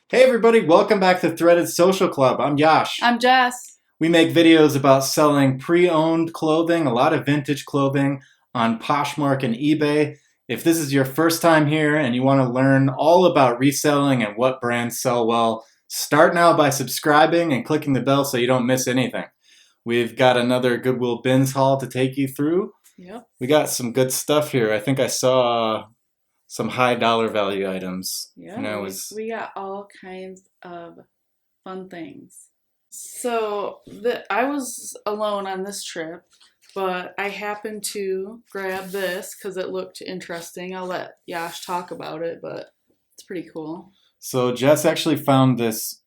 Hey everybody, welcome back to Threaded Social Club. I'm Yash. I'm Jess. We make videos about selling pre-owned clothing, a lot of vintage clothing on Poshmark and eBay. If this is your first time here and you want to learn all about reselling and what brands sell well, start now by subscribing and clicking the bell so you don't miss anything. We've got another Goodwill Bins haul to take you through. Yep. We got some good stuff here. I think I saw some high dollar value items. Yeah, we got all kinds of fun things. So I was alone on this trip, but I happened to grab this because it looked interesting. I'll let Yash talk about it, but it's pretty cool. So Jess actually found this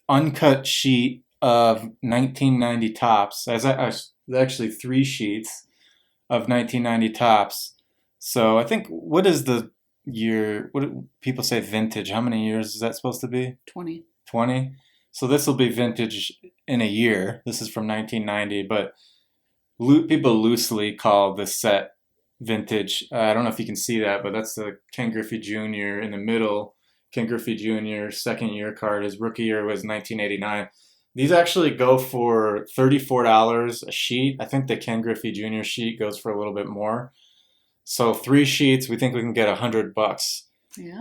uncut sheet of 1990 tops. There's actually 3 sheets of 1990 tops. So I think, what is the year? What do people say vintage? How many years is that supposed to be? 20. 20. So this will be vintage in a year. This is from 1990, but people loosely call this set vintage. I don't know if you can see that, but that's the Ken Griffey Jr. in the middle. Ken Griffey Jr. second year card. His rookie year was 1989. These actually go for $34 a sheet. I think the Ken Griffey Jr. sheet goes for a little bit more. So 3 sheets, we think we can get $100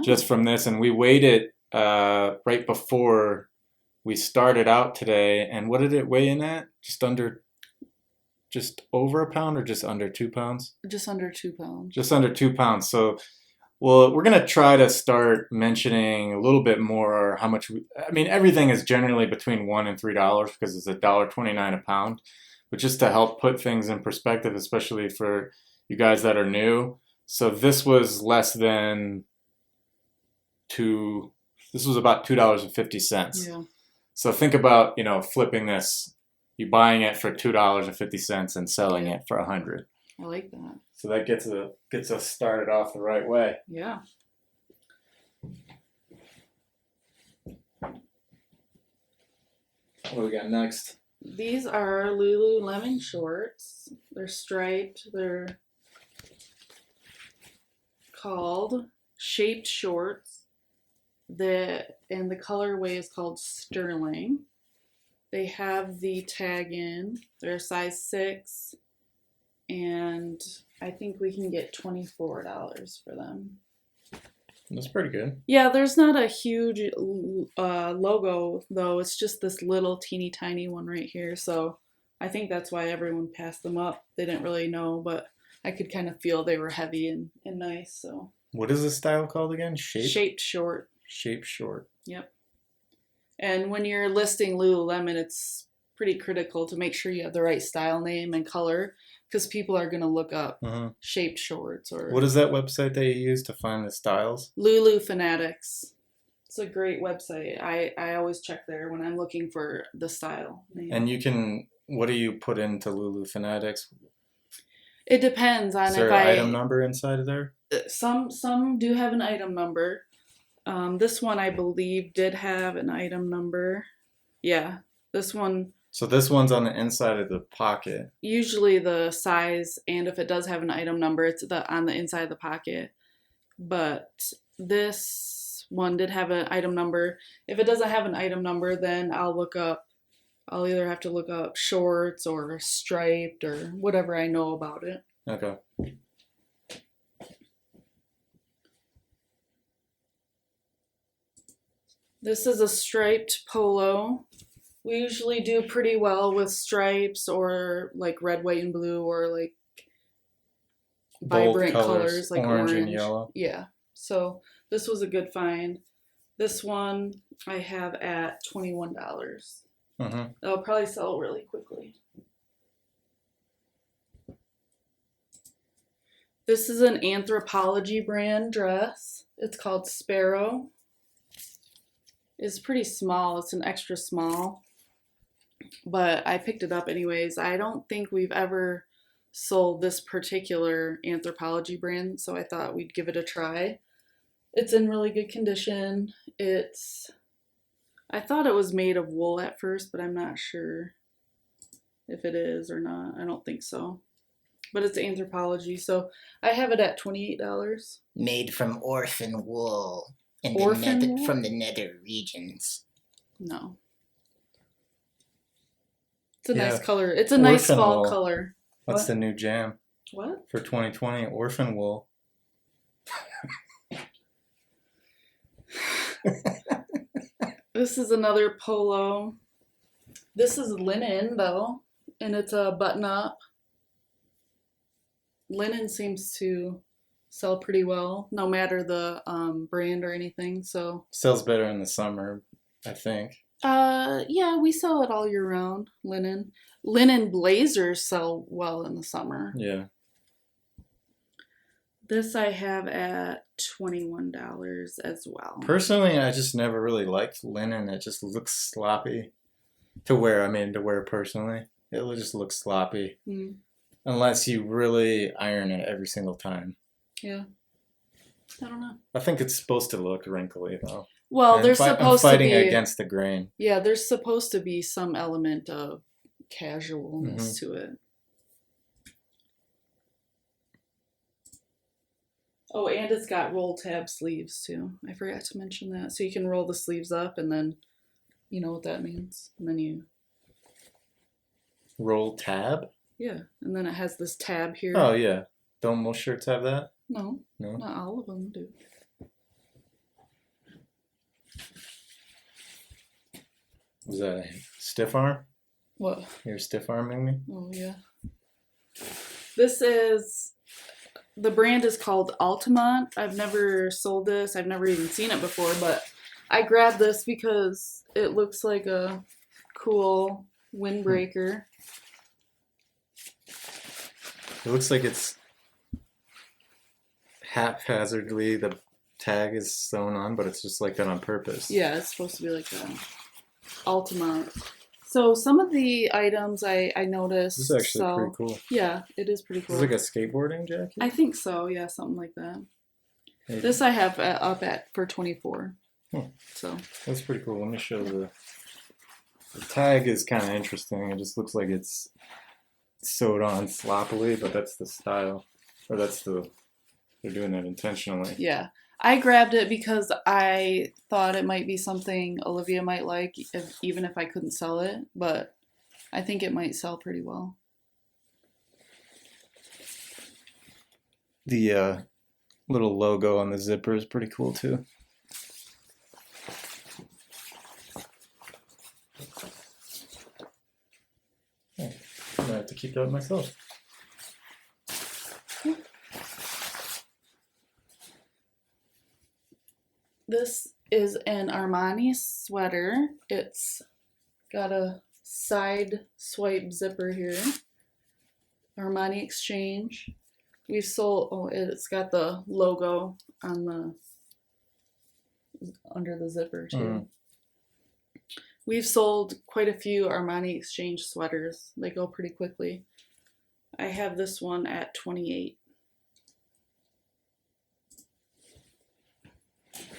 just from this. And we weighed it right before we started out today. And what did it weigh in at? Just over a pound, or just under 2 pounds? Just under 2 pounds. Just under 2 pounds. So, well, we're going to try to start mentioning a little bit more how much everything is generally between $1 and $3 because it's $1.29 a pound. But just to help put things in perspective, especially for you guys that are new. So this was less than this was about $2.50. Yeah. So think about, flipping this, you buying it for $2.50 and selling it for $100. I like that. So that gets us started off the right way. Yeah. What do we got next? These are Lululemon shorts. They're striped. They're called shaped shorts. The colorway is called Sterling. They have the tag in. They're size 6, and I think we can get $24 for them. That's pretty good. Yeah, there's not a huge logo though. It's just this little teeny tiny one right here. So I think that's why everyone passed them up. They didn't really know, but I could kind of feel they were heavy and nice. So what is this style called again? Shaped short. Shaped short. Yep. And when you're listing Lululemon, it's pretty critical to make sure you have the right style name and color, because people are going to look up shaped shorts. Or what is that website that you use to find the styles? Lulu Fanatics. It's a great website. I always check there when I'm looking for the style name. And what do you put into Lulu Fanatics? It depends on is there an item number inside of there? Some do have an item number. This one, I believe, did have an item number. Yeah, this one. So this one's on the inside of the pocket. Usually the size, and if it does have an item number, it's on the inside of the pocket. But this one did have an item number. If it doesn't have an item number, then I'll either have to look up shorts or striped or whatever I know about it. Okay. This is a striped polo. We usually do pretty well with stripes or like red, white, and blue, or like vibrant colors like orange and yellow. Yeah. So this was a good find. This one I have at $21. I'll probably sell really quickly. This is an Anthropologie brand dress. It's called Sparrow. It's pretty small. It's an extra small, but I picked it up anyways. I don't think we've ever sold this particular Anthropologie brand, so I thought we'd give it a try. It's in really good condition. I thought it was made of wool at first, but I'm not sure if it is or not. I don't think so. But it's Anthropologie, so I have it at $28. Made from orphan wool. Orphan wool? from the nether regions. No. It's a Yeah. nice color. It's a nice Orphan fall wool. color. That's What? the new jam What? for 2020. Orphan wool. This is another polo. This is linen though, and it's a button up. Linen seems to sell pretty well, no matter the brand or anything. So Sells better in the summer, I think. yeah, we sell it all year round. Linen blazers sell well in the summer. Yeah. This I have at $21 as well. Personally, I just never really liked linen. It just looks sloppy to wear. I mean, to wear personally, it just looks sloppy. Mm, Unless you really iron it every single time. yeah, I don't know. I think it's supposed to look wrinkly though. Well, And there's I'm supposed to fighting be against the grain. yeah, there's supposed to be some element of casualness to it. Oh, and it's got roll tab sleeves too. I forgot to mention that. So you can roll the sleeves up and then you know what that means. And then you Roll tab? yeah, and then it has this tab here. Oh yeah. Don't most shirts have that? No, No. not all of them do. Was that a stiff arm? What? You're stiff arming me? Oh yeah. This is the brand is called Altamont. I've never sold this. I've never even seen it before, but I grabbed this because it looks like a cool windbreaker. It looks like it's haphazardly the tag is sewn on, but it's just like that on purpose. Yeah, it's supposed to be like a Altamont. So some of the items I noticed. This is actually sell- pretty cool. Yeah, it is pretty This cool. is like a skateboarding jacket? I think so. Yeah, something like that. Hey, This I have up at for 24. Hmm. So That's pretty cool. Let me show the tag is kind of interesting. It just looks like it's sewed on sloppily, but that's the style. Or they're doing that intentionally. yeah, I grabbed it because I thought it might be something Olivia might like, even if I couldn't sell it. But I think it might sell pretty well. The little logo on the zipper is pretty cool too. I'm gonna have to keep that myself. This is an Armani sweater. It's got a side swipe zipper here. Armani Exchange. We've sold. Oh, it's got the logo on the under the zipper too. Mhm. We've sold quite a few Armani Exchange sweaters. They go pretty quickly. I have this one at 28.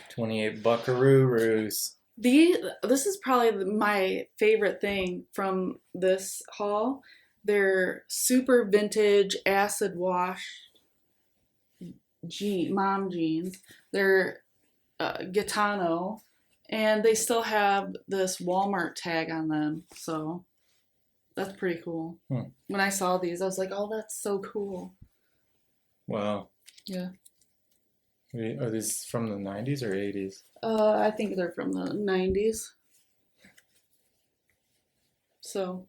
28 buckaroos. This is probably my favorite thing from this haul. They're super vintage acid wash mom jeans. They're Gitano, and they still have this Walmart tag on them. So that's pretty cool. Hmm. When I saw these, I was like, "Oh, that's so cool." Wow. Yeah. Are these from the 90s or 80s? I think they're from the 90s. So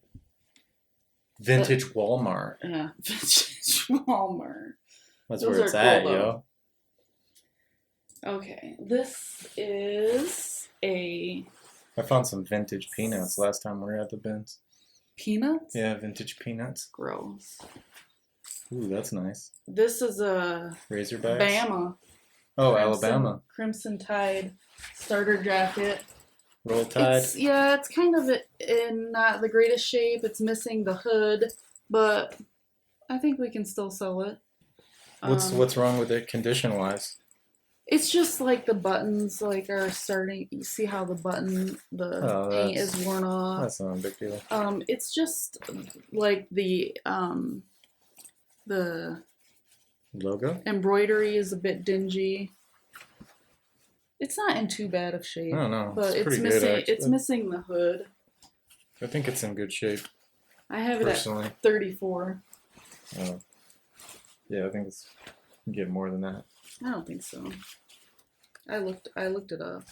Vintage Walmart. yeah, vintage Walmart. That's Those where it's are at, cool, yo. Okay, this is a I found some vintage peanuts last time we were at the bins. peanuts. Yeah, vintage peanuts. Gross. Ooh, that's nice. This is a Razorbacks. Bama. Oh, Crimson- Alabama. Crimson Tide starter jacket. Roll Tide. It's kind of in not the greatest shape. It's missing the hood, but I think we can still sell it. What's wrong with it condition wise? It's just like the buttons are starting. You see how the paint is worn off. That's not a big deal. It's just like the Logo? embroidery is a bit dingy. It's not in too bad of shape. I don't know. But it's pretty missing. good, It's missing the hood. I think it's in good shape. I have it Personally. at 34. Yeah, I think it's you can get more than that. I don't think so. I looked it up.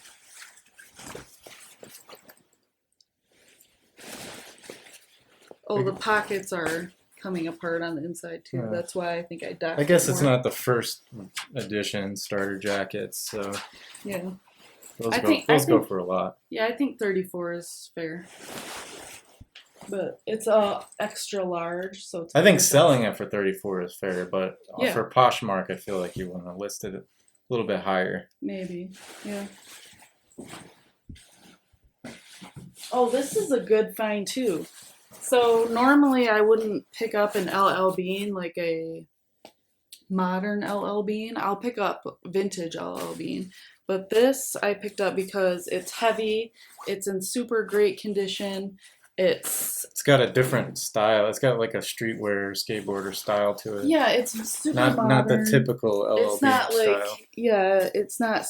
Oh, the pockets are coming apart on the inside too. Yeah. That's why I think I docked I guess it it's more. not the first edition starter jackets, so Yeah. those I go think- go for a lot. Yeah, I think 34 is fair. But it's extra large, so it's I think better. selling it for 34 is fair, but Yeah. for Poshmark, I feel like you want to list it a little bit higher. Maybe. Yeah. Oh, this is a good find too. So normally I wouldn't pick up an LL Bean, like a modern LL Bean. I'll pick up vintage LL Bean. But this I picked up because it's heavy, it's in super great condition. It's got a different style. It's got like a streetwear skateboarder style to it. yeah, it's super modern. Not the typical LL It's Bean not like style. yeah, it's not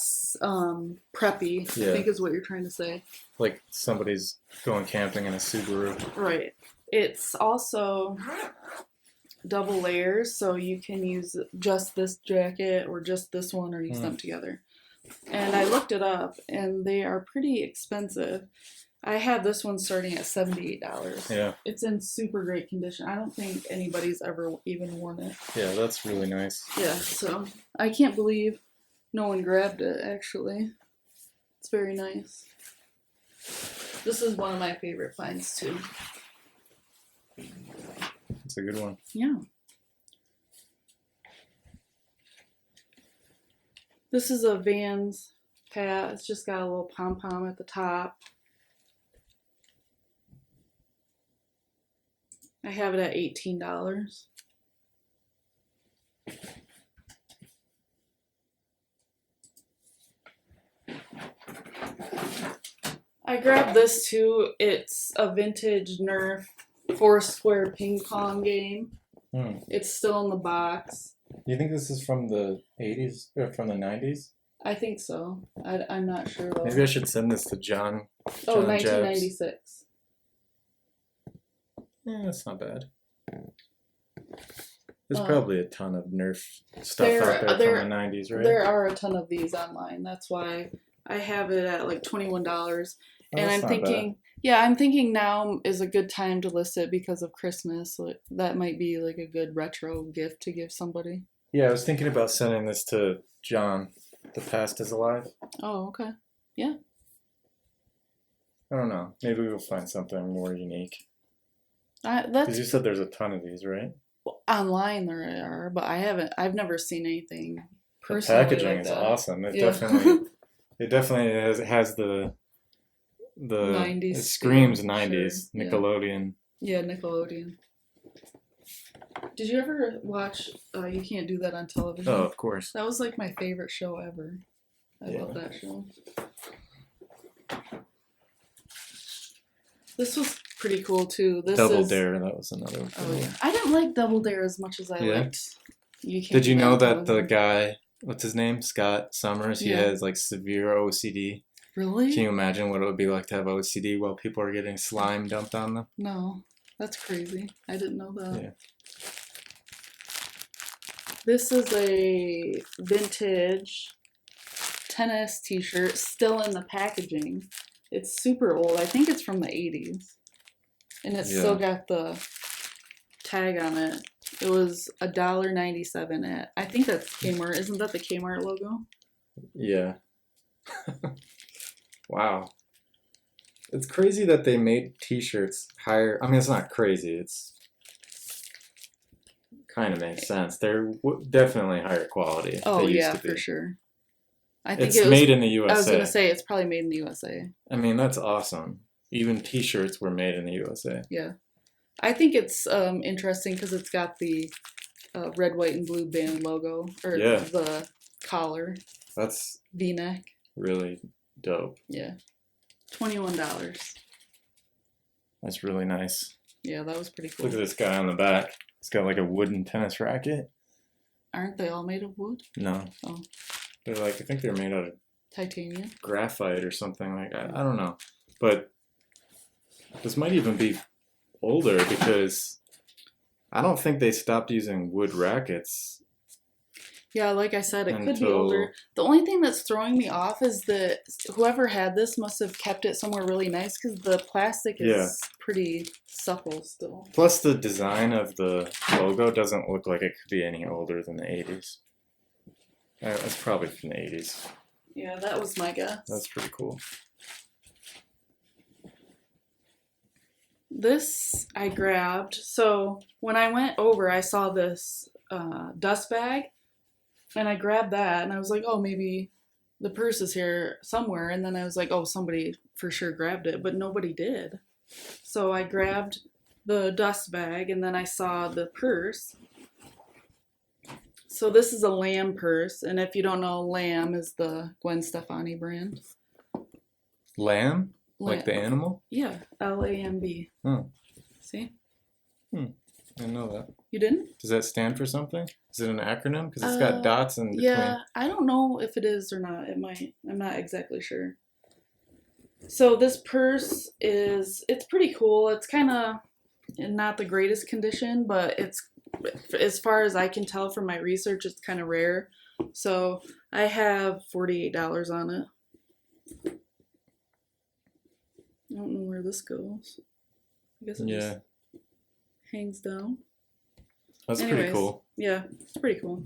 preppy. Yeah. I think is what you're trying to say. Like somebody's going camping in a Subaru. Right. It's also double layers, so you can use just this jacket or just this one or use them together. And I looked it up, and they are pretty expensive. I have this one starting at $78. Yeah, It's in super great condition. I don't think anybody's ever even worn it. yeah, that's really nice. Yeah, so I can't believe no one grabbed it, actually. It's very nice. This is one of my favorite finds, too. It's a good one. Yeah. This is a Vans hat. It's just got a little pom-pom at the top. I have it at $18. I grabbed this too. It's a vintage Nerf 4-square ping pong game. It's still in the box. You think this is from the 80s or from the 90s? I think so. I'm not sure though. Maybe I should send this to John. Oh, John 1996. Yeah, that's not bad. There's Uh, probably a ton of Nerf stuff out there from the 90s, right? There are a ton of these online. That's why I have it at like $21. Oh, And that's I'm not bad. thinking, yeah, I'm thinking now is a good time to list it because of Christmas. Like, that might be like a good retro gift to give somebody. Yeah, I was thinking about sending this to John. The Past is Alive. Oh, okay. I don't know. Maybe we'll find something more unique. Because That's you said there's a ton of these, right? online there are, but I've never seen anything The personally packaging like is that. awesome. It Yeah. definitely has the 90s it screams feel, 90s sure, yeah. Nickelodeon. Yeah, Nickelodeon. Did you ever watch You Can't Do That on Television? Oh, of course. That was like my favorite show ever. I Yeah. love that show. This was pretty cool too. This Double is, Dare, that was another one. Oh yeah. I didn't like Double Dare as much as I Yeah? liked You Can't Did you Do know on that the Television. guy, what's his name? Scott Summers, he Yeah. has like severe OCD. Really? Can you imagine what it would be like to have OCD while people are getting slime dumped on them? No. That's crazy. I didn't know that. Yeah. This is a vintage tennis t-shirt still in the packaging. It's super old. I think it's from the 80s. And it's still got the tag on it. It was $1.97 at, I think that's Kmart. Isn't that the Kmart logo? Yeah. Wow. It's crazy that they made t-shirts higher. I mean, it's not crazy. It's kind of makes sense. They're definitely higher quality. Oh they used yeah, to be. for sure. I think It's it was made in the USA. I was gonna say it's probably made in the USA. I mean, that's awesome. Even t-shirts were made in the USA. Yeah. I think it's interesting because it's got the red, white, and blue band logo, or Yeah. the collar, That's V-neck. really dope. Yeah. $21. That's really nice. Yeah, that was pretty cool. Look at this guy on the back. He's got like a wooden tennis racket. Aren't they all made of wood? No. Oh. They're like, I think they're made out of Titanium. graphite or something like that. I don't know. But this might even be older because I don't think they stopped using wood rackets. Yeah, like I said, it could be Until- older. The only thing that's throwing me off is that whoever had this must have kept it somewhere really nice because the plastic is Yeah. pretty supple still. Plus, the design of the logo doesn't look like it could be any older than the 80s. It's probably from the 80s. Yeah, that was my guess. That's pretty cool. This I grabbed. So when I went over, I saw this dust bag, and I grabbed that, and I was like, oh, maybe the purse is here somewhere. And then I was like, oh, somebody for sure grabbed it, but nobody did. So I grabbed the dust bag, and then I saw the purse. So this is a Lamb purse, and if you don't know, Lamb is the Gwen Stefani brand. Lamb? Like the Lamb. animal? Yeah, Lamb. Hmm. See? I didn't know that. You didn't? Does that stand for something? Is it an acronym? Because it's got dots in between. Yeah, I don't know if it is or not. It might. I'm not exactly sure. So this purse it's pretty cool. It's kind of in not the greatest condition, but it's, as far as I can tell from my research, it's kind of rare. So I have $48 on it. I don't know where this goes. I guess it just hangs down. That's Anyways, pretty cool. Yeah, it's pretty cool.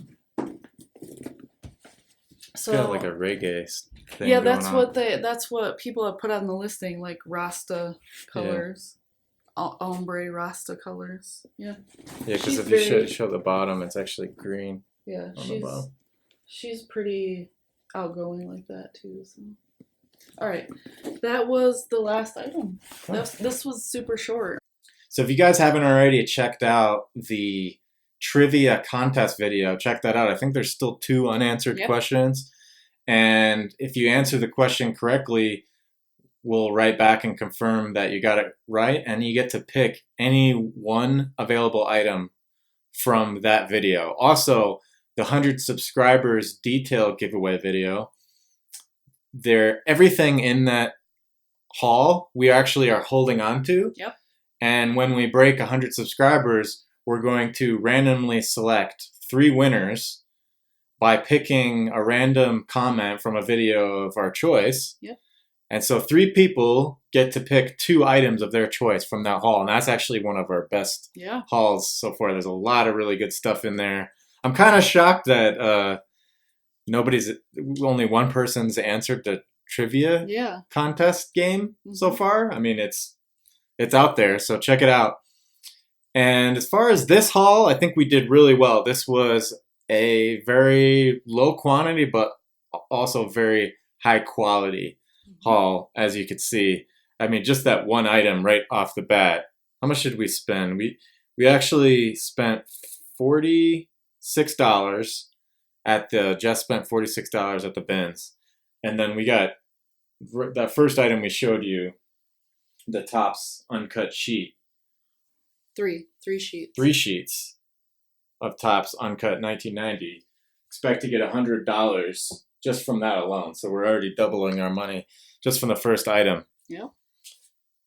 It's So got like a reggae thing yeah, going on. that's what people have put on the listing, like Rasta colors, ombre Rasta colors. Yeah. Yeah, because she's if you very- show the bottom, it's actually green Yeah, on the bottom. she's pretty outgoing like that too. So, all right, that was the last item. This was super short. So if you guys haven't already checked out the trivia contest video, check that out. I think there's still 2 unanswered questions. And if you answer the question correctly, we'll write back and confirm that you got it right. And you get to pick any one available item from that video. Also, the 100 subscribers detail giveaway video, everything in that haul we actually are holding on to. Yep. And when we break 100 subscribers, we're going to randomly select 3 winners by picking a random comment from a video of our choice. Yep. And so 3 people get to pick 2 items of their choice from that haul. And that's actually one of our best hauls so far. There's a lot of really good stuff in there. I'm kind of shocked that only one person's answered the trivia contest game so far. I mean, it's out there, so check it out. And as far as this haul, I think we did really well. This was a very low quantity, but also very high quality haul, as you could see. I mean, just that one item right off the bat. How much did we spend? We actually spent $46 at the Jess spent $46 at the bins, and then we got that first item we showed you, the Tops Uncut sheet. 3 sheets. 3 sheets of Tops Uncut 1990. Expect to get $100 just from that alone. So we're already doubling our money just from the first item. Yeah.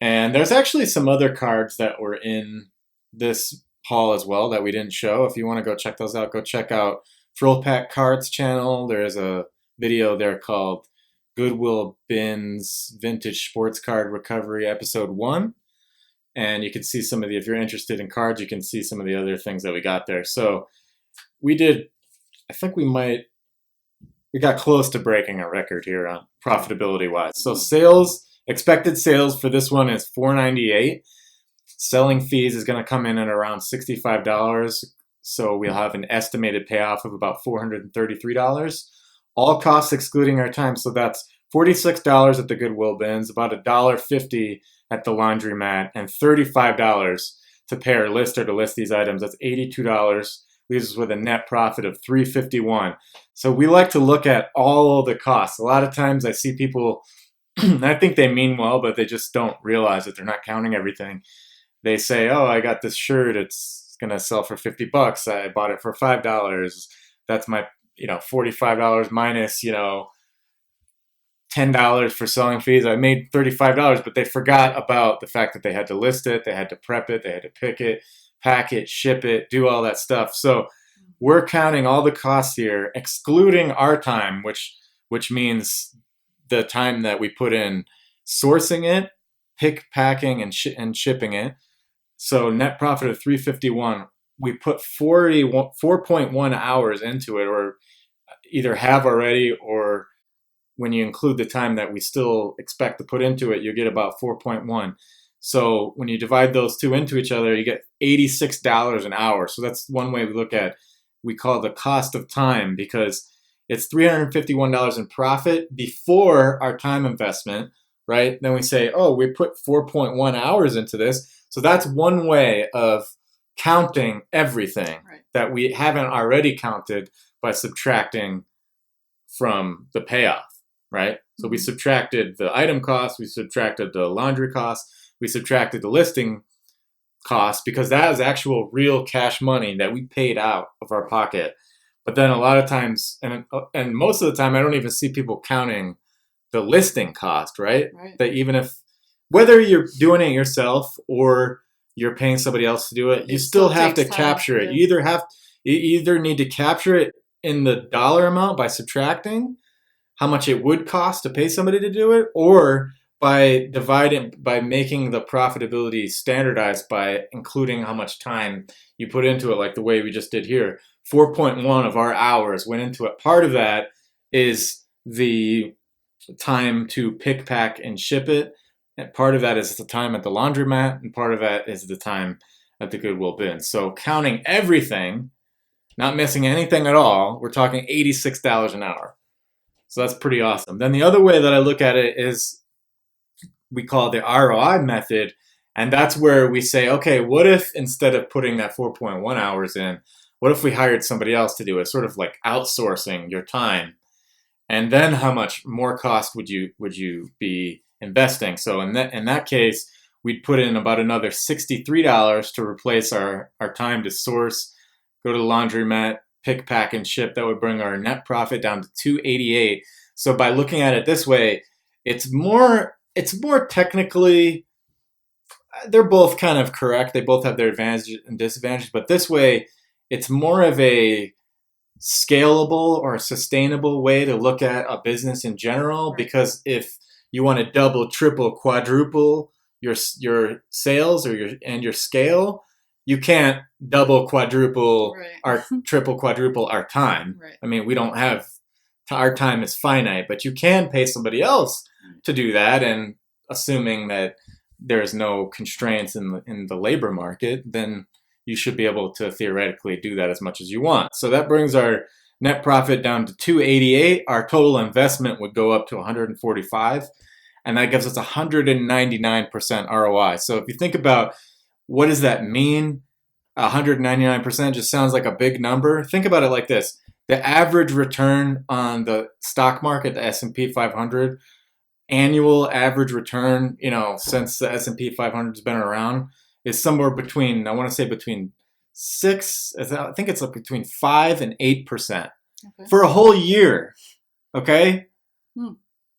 And there's actually some other cards that were in this haul as well that we didn't show. If you want to go check those out, go check out Frill Pack Cards channel. There is a video there called Goodwill Bins Vintage Sports Card Recovery Episode 1. And you can see some of if you're interested in cards, you can see some of the other things that we got there. So we think we got close to breaking a record here on profitability wise. So expected sales for this one is $498. Selling fees is going to come in at around $65. So we'll have an estimated payoff of about $433. All costs excluding our time. So that's $46 at the Goodwill bins, about $1.50 at the laundromat, and $35 to pay our lister to list these items. That's $82. Leaves us with a net profit of $351. So we like to look at all of the costs. A lot of times I see people, I think they mean well, but they just don't realize that they're not counting everything. They say, oh, I got this shirt. It's going to sell for $50. I bought it for $5. That's my, $45 minus, $10 for selling fees. I made $35, but they forgot about the fact that they had to list it, they had to prep it, they had to pick it, pack it, ship it, do all that stuff. So we're counting all the costs here, excluding our time, which means the time that we put in sourcing it, pick, packing, and shipping it. So net profit of 351. We put 4.1 hours into it, or either have already, or when you include the time that we still expect to put into it, you get about 4.1. So when you divide those two into each other, you get $86 an hour. So that's one way we look at, we call the cost of time, because it's $351 in profit before our time investment, right? Then we say, oh, we put 4.1 hours into this. So that's one way of counting everything that we haven't already counted by subtracting from the payoff. Right? So we subtracted the item cost, we subtracted the laundry cost, we subtracted the listing cost, because that is actual real cash money that we paid out of our pocket. But then a lot of times, and most of the time, I don't even see people counting the listing cost, right? That even if, whether you're doing it yourself or you're paying somebody else to do it, you still have to capture it. You either need to capture it in the dollar amount by subtracting how much it would cost to pay somebody to do it, or by making the profitability standardized by including how much time you put into it, like the way we just did here. 4.1 of our hours went into it. Part of that is the time to pick, pack, and ship it. And part of that is the time at the laundromat, and part of that is the time at the Goodwill bin. So counting everything, not missing anything at all, we're talking $86 an hour. So that's pretty awesome. Then the other way that I look at it is, we call it the ROI method. And that's where we say, okay, what if instead of putting that 4.1 hours in, what if we hired somebody else to do it? Sort of like outsourcing your time. And then how much more cost would you be investing? So in that case, we'd put in about another $63 to replace our time to source, go to the laundromat, pick, pack, and ship. That would bring our net profit down to $288. So by looking at it this way, it's more technically, they're both kind of correct. They both have their advantages and disadvantages, but this way, it's more of a scalable or sustainable way to look at a business in general. Because if you want to double, triple, quadruple your sales or your scale, you can't double, quadruple, or triple, quadruple our time. I mean, we don't have, our time is finite, but you can pay somebody else to do that. And assuming that there's no constraints in the labor market, then you should be able to theoretically do that as much as you want. So that brings our net profit down to $288. Our total investment would go up to $145, and that gives us 199% ROI. So if you think about, what does that mean? 199% just sounds like a big number. Think about it like this. The average return on the stock market, the S&P 500, annual average return, since the S&P 500 has been around, is somewhere between, I want to say between 5 and 8% for a whole year. Okay?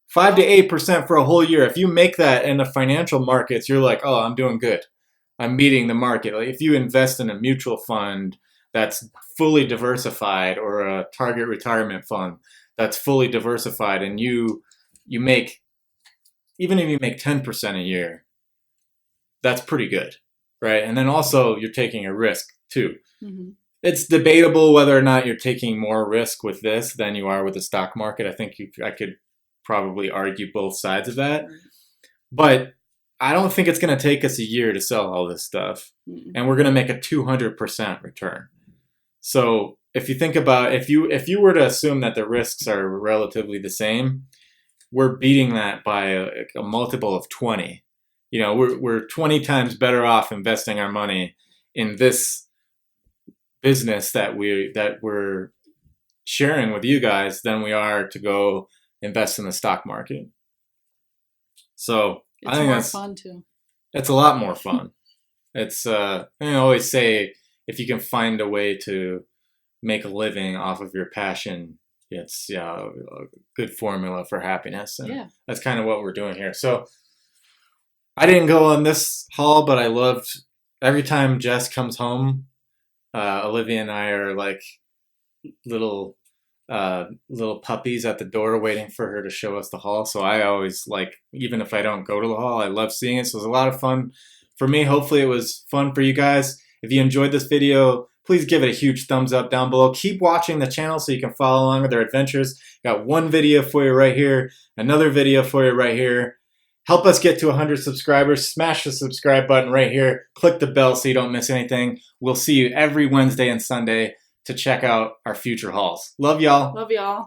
5 to 8% for a whole year. If you make that in the financial markets, you're like, oh, I'm doing good. I'm meeting the market. Like if you invest in a mutual fund that's fully diversified, or a target retirement fund that's fully diversified, and you make, even if you make 10% a year, that's pretty good, right? And then also you're taking a risk too. It's debatable whether or not you're taking more risk with this than you are with the stock market. I think I could probably argue both sides of that. But I don't think it's going to take us a year to sell all this stuff. And we're going to make a 200% return. So if you think about, if you were to assume that the risks are relatively the same, we're beating that by a multiple of 20. We're 20 times better off investing our money in this business that we're sharing with you guys than we are to go invest in the stock market. So I think that's fun too. It's a lot more fun. It's I always say, if you can find a way to make a living off of your passion, it's a good formula for happiness, and Yeah. that's kind of what we're doing here. So I didn't go on this haul, but I loved every time Jess comes home. Olivia and I are like little puppies at the door waiting for her to show us the haul. So I always like, even if I don't go to the haul, I love seeing it. So it was a lot of fun for me. Hopefully it was fun for you guys. If you enjoyed this video, please give it a huge thumbs up down below. Keep watching the channel so you can follow along with their adventures. Got one video for you right here, another video for you right here. Help us get to 100 subscribers. Smash the subscribe button right here. Click the bell so you don't miss anything. We'll see you every Wednesday and Sunday to check out our future hauls. Love y'all. Love y'all.